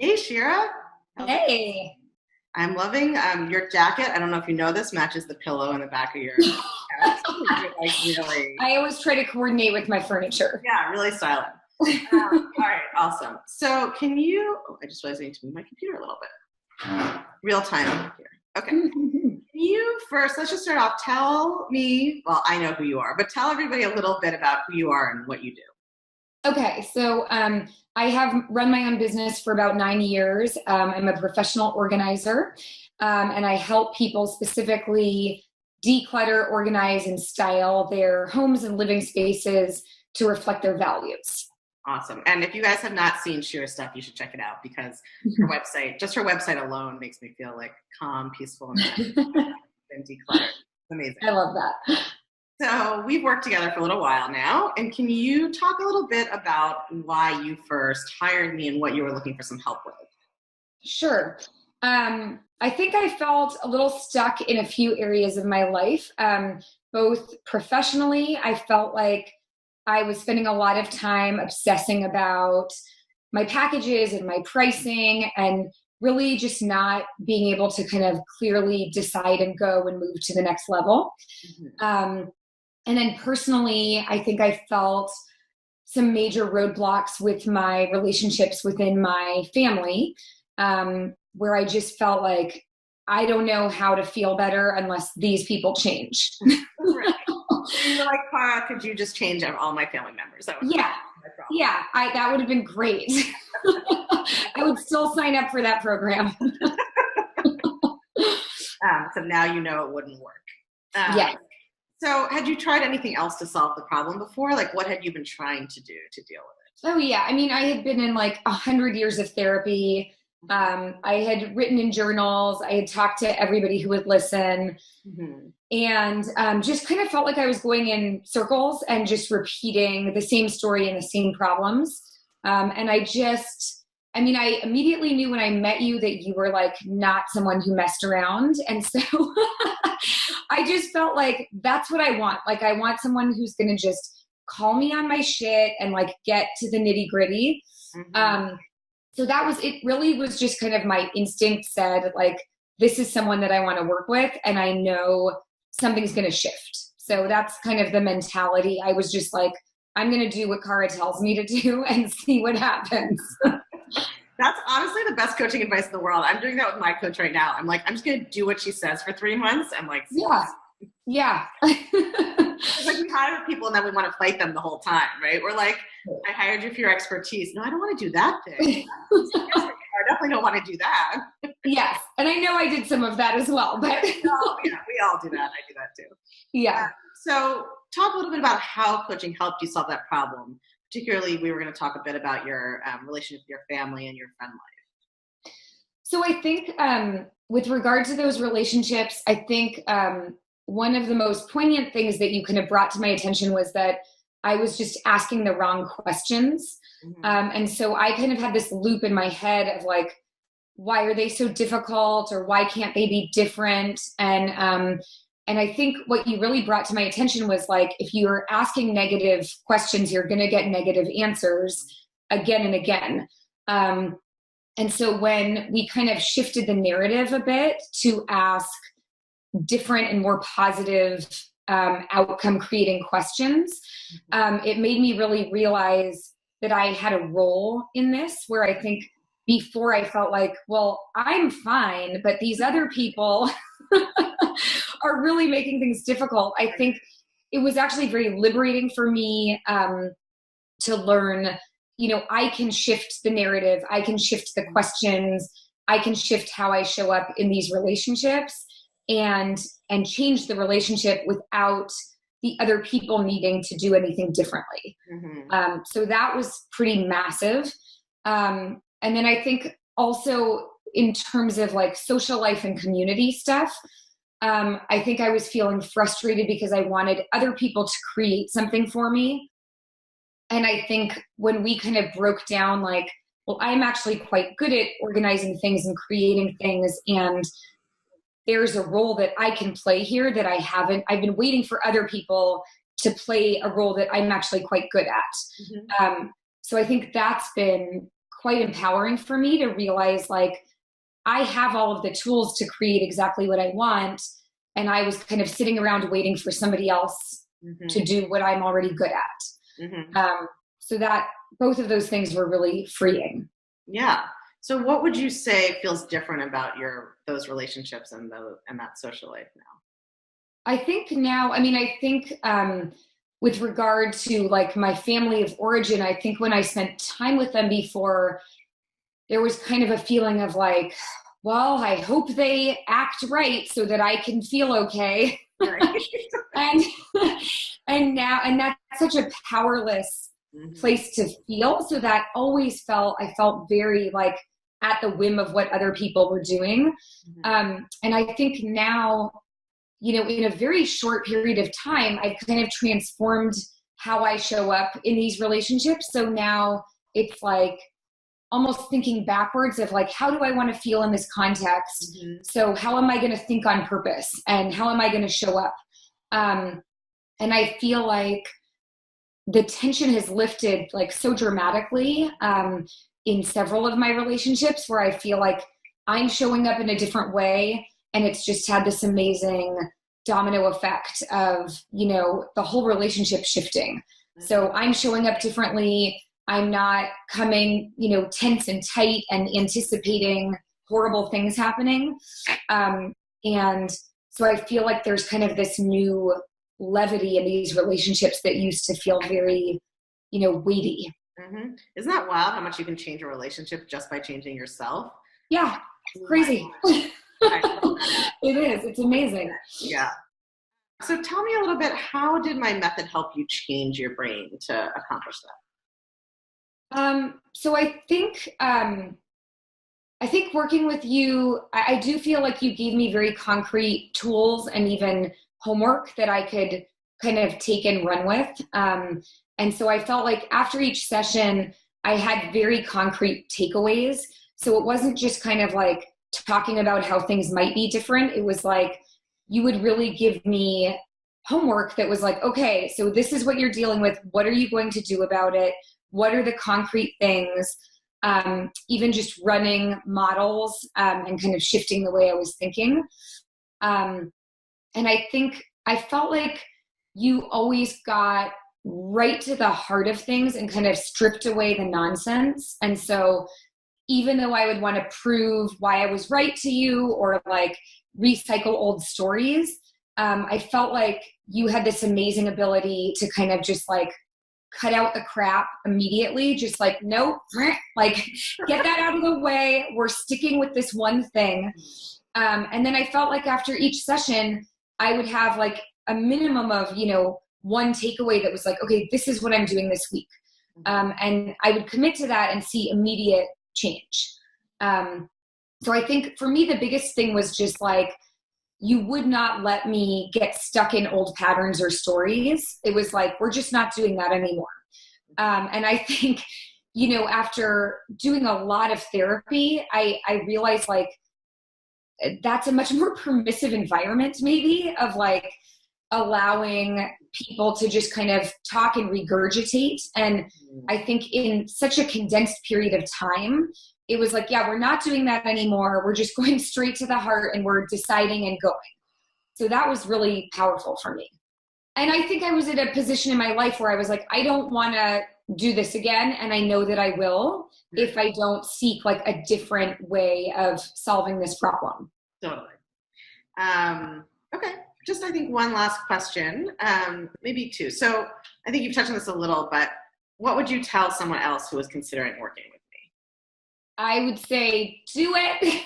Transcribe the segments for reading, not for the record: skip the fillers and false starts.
Hey, Shira. How's it? Hey. I'm loving your jacket. I don't know if you know this, matches the pillow in the back of your couch. You're like really, I always try to coordinate with my furniture. yeah, really styling. All right, awesome. So I just realized I need to move my computer a little bit. Real time here. Okay. Can you first, let's just start off, tell me, well, I know who you are, but tell everybody a little bit about who you are and what you do. Okay, so I have run my own business for about 9 years. I'm a professional organizer, and I help people specifically declutter, organize, and style their homes and living spaces to reflect their values. Awesome. And if you guys have not seen Shira's stuff, you should check it out because her website, just her website alone makes me feel like calm, peaceful, and decluttered. It's amazing. I love that. So we've worked together for a little while now. And can you talk a little bit about why you first hired me and what you were looking for some help with? Sure. I think I felt a little stuck in a few areas of my life. Both professionally, I felt like I was spending a lot of time obsessing about my packages and my pricing and really just not being able to kind of clearly decide and go and move to the next level. Mhm. And then personally, I think I felt some major roadblocks with my relationships within my family, where I just felt like I don't know how to feel better unless these people change. Right. And you're like, Cara, could you just change all my family members? That would be Yeah, my problem. yeah, that would have been great. I would still sign up for that program. So now you know it wouldn't work. Yeah. So had you tried anything else to solve the problem before? Like what had you been trying to do to deal with Oh yeah. I mean, I had been in like 100 years of therapy. I had written in journals. I had talked to everybody who would listen, it? Mm-hmm. and just kind of felt like I was going in circles and just repeating the same story and the same problems. And I mean, I immediately knew when I met you that you were like not someone who messed around. And so I just felt like that's what I want. Like, I want someone who's going to just call me on my shit and like get to the nitty gritty. Mm-hmm. So that was, it really was just kind of my instinct said, like, this is someone that I want to work with. And I know something's going to shift. So that's kind of the mentality. I was just like, I'm going to do what Cara tells me to do and see what happens. That's honestly the best coaching advice in the world. I'm doing that with my coach right now. I'm like, I'm just going to do what she says for 3 months. I'm like, Yeah. Yeah. it's like we hire people and then we want to fight them the whole time, right? We're like, I hired you for your expertise. No, I don't want to do that thing. I definitely don't want to do that. Yes. And I know I did some of that as well, but Oh, yeah, we all do that. I do that too. yeah. So talk a little bit about how coaching helped you solve that problem. Particularly, we were going to talk a bit about your relationship with your family and your friend life. So I think with regard to those relationships, I think one of the most poignant things that you kind of brought to my attention was that I was just asking the wrong questions. Mm-hmm. And so I kind of had this loop in my head of like, why are they so difficult, or why can't they be different? And I think what you really brought to my attention was like, if you're asking negative questions, you're going to get negative answers again and again. And so when we kind of shifted the narrative a bit to ask different and more positive outcome creating questions, it made me really realize that I had a role in this, where I think before I felt like, well, I'm fine, but these other people are really making things difficult. I think it was actually very liberating for me to learn, I can shift the narrative, I can shift the questions, I can shift how I show up in these relationships and change the relationship without the other people needing to do anything differently. Mm-hmm. So that was pretty massive. And then I think also in terms of like social life and community stuff, I think I was feeling frustrated because I wanted other people to create something for me. And I think when we kind of broke down, like, well, I'm actually quite good at organizing things and creating things. And there's a role that I can play here that I've been waiting for other people to play a role that I'm actually quite good at. Mm-hmm. So I think that's been quite empowering for me to realize like, I have all of the tools to create exactly what I want. And I was kind of sitting around waiting for somebody else to do what I'm already good at. So that both of those things were really freeing. Yeah. So what would you say feels different about those relationships and that social life now? I think now, I think with regard to like my family of origin, I think when I spent time with them before, there was kind of a feeling of like, well, I hope they act right so that I can feel okay. Right. and that's such a powerless place to feel. So that always I felt very like at the whim of what other people were doing. And I think now, in a very short period of time, I've kind of transformed how I show up in these relationships. So now it's like almost thinking backwards of like, how do I want to feel in this context? So how am I going to think on purpose and how am I going to show up? And I feel like the tension has lifted like so dramatically in several of my relationships where I feel like I'm showing up in a different way. And it's just had this amazing domino effect of, the whole relationship shifting. So I'm showing up differently. I'm not coming, tense and tight and anticipating horrible things happening. And so I feel like there's kind of this new levity in these relationships that used to feel very, weighty. Isn't that wild how much you can change a relationship just by changing yourself? Yeah, it's crazy. It is. It's amazing. Yeah. So tell me a little bit, how did my method help you change your brain to accomplish that? So I think working with you, I do feel like you gave me very concrete tools and even homework that I could kind of take and run with. And so I felt like after each session, I had very concrete takeaways. So it wasn't just kind of like talking about how things might be different. It was like, you would really give me homework that was like, okay, so this is what you're dealing with. What are you going to do about it? What are the concrete things? Even just running models and kind of shifting the way I was thinking. And I think I felt like you always got right to the heart of things and kind of stripped away the nonsense. And so even though I would want to prove why I was right to you or like recycle old stories, I felt like you had this amazing ability to kind of just like cut out the crap immediately, just like, nope, like get that out of the way. We're sticking with this one thing. And then I felt like after each session, I would have like a minimum of, one takeaway that was like, okay, this is what I'm doing this week. And I would commit to that and see immediate change. So I think for me, the biggest thing was just like, you would not let me get stuck in old patterns or stories. It was like, we're just not doing that anymore. And I think, after doing a lot of therapy, I realized like, that's a much more permissive environment maybe of like allowing people to just kind of talk and regurgitate. And I think in such a condensed period of time, it was like, yeah, we're not doing that anymore. We're just going straight to the heart and we're deciding and going. So that was really powerful for me. And I think I was at a position in my life where I was like, I don't want to do this again. And I know that I will if I don't seek like a different way of solving this problem. Totally. Okay. Just, I think one last question, maybe two. So I think you've touched on this a little, but what would you tell someone else who is considering working with me? I would say do it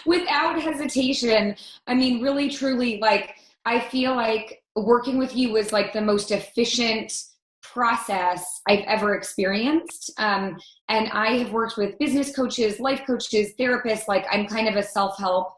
without hesitation. I mean, really, truly, like, I feel like working with you was like the most efficient process I've ever experienced. And I have worked with business coaches, life coaches, therapists. Like, I'm kind of a self-help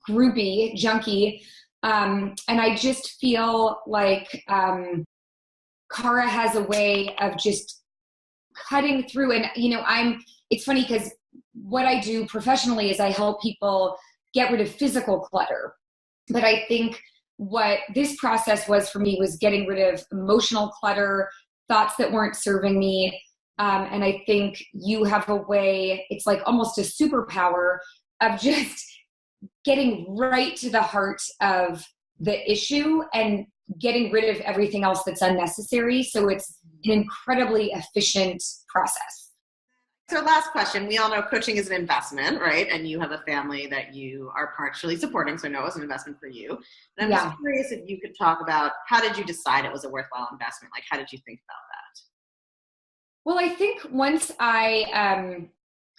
groupie junkie. And I just feel like Cara has a way of just cutting through. And, it's funny because what I do professionally is I help people get rid of physical clutter. But I think what this process was for me was getting rid of emotional clutter, thoughts that weren't serving me. And I think you have a way, it's like almost a superpower of just getting right to the heart of the issue and getting rid of everything else that's unnecessary. So it's an incredibly efficient process. So last question, we all know coaching is an investment, right? And you have a family that you are partially supporting, so I know it was an investment for you. And I'm just curious if you could talk about, how did you decide it was a worthwhile investment? Like, how did you think about that? Well, I think once I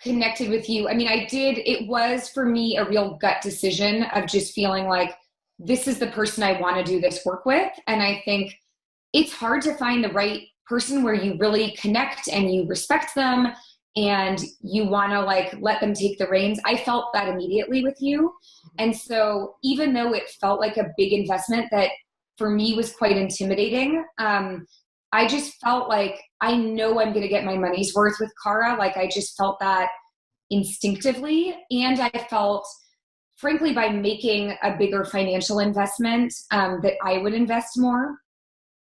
connected with you, I mean, it was for me a real gut decision of just feeling like this is the person I want to do this work with. And I think it's hard to find the right person where you really connect and you respect them and you want to like let them take the reins. I felt that immediately with you. And so even though it felt like a big investment that for me was quite intimidating, I just felt like I know I'm going to get my money's worth with Cara. Like I just felt that instinctively. And I felt, frankly, by making a bigger financial investment, that I would invest more.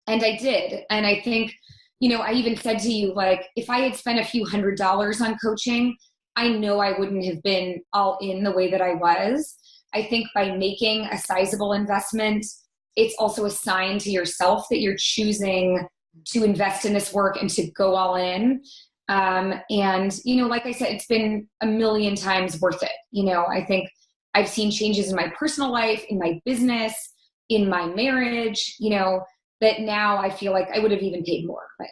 And I did. And I think, I even said to you, like, if I had spent a few $100s on coaching, I know I wouldn't have been all in the way that I was. I think by making a sizable investment, it's also a sign to yourself that you're choosing to invest in this work and to go all in. And, like I said, it's been a million times worth it. I think I've seen changes in my personal life, in my business, in my marriage, that now I feel like I would have even paid more. But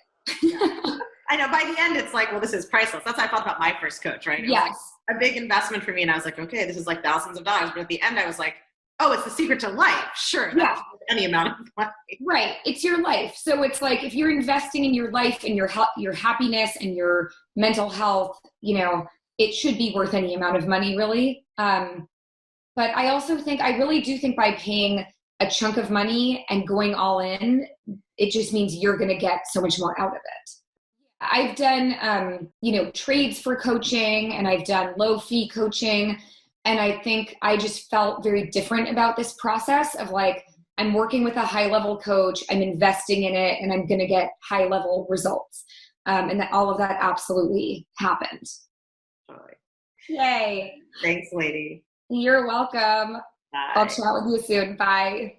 I know by the end, it's like, well, this is priceless. That's how I felt about my first coach, right? It yes. was like a big investment for me. And I was like, okay, this is like thousands of dollars. But at the end, I was like, oh, it's the secret to life. Sure. That's any amount of money. Right. It's your life. So it's like, if you're investing in your life and your happiness and your mental health, it should be worth any amount of money, really. But I also I really do think by paying a chunk of money and going all in, it just means you're going to get so much more out of it. I've done, trades for coaching, and I've done low fee coaching. And I think I just felt very different about this process of like, I'm working with a high level coach, I'm investing in it, and I'm going to get high level results. And that all of that absolutely happened. Totally. Yay. Thanks, lady. You're welcome. Bye. I'll chat with you soon. Bye.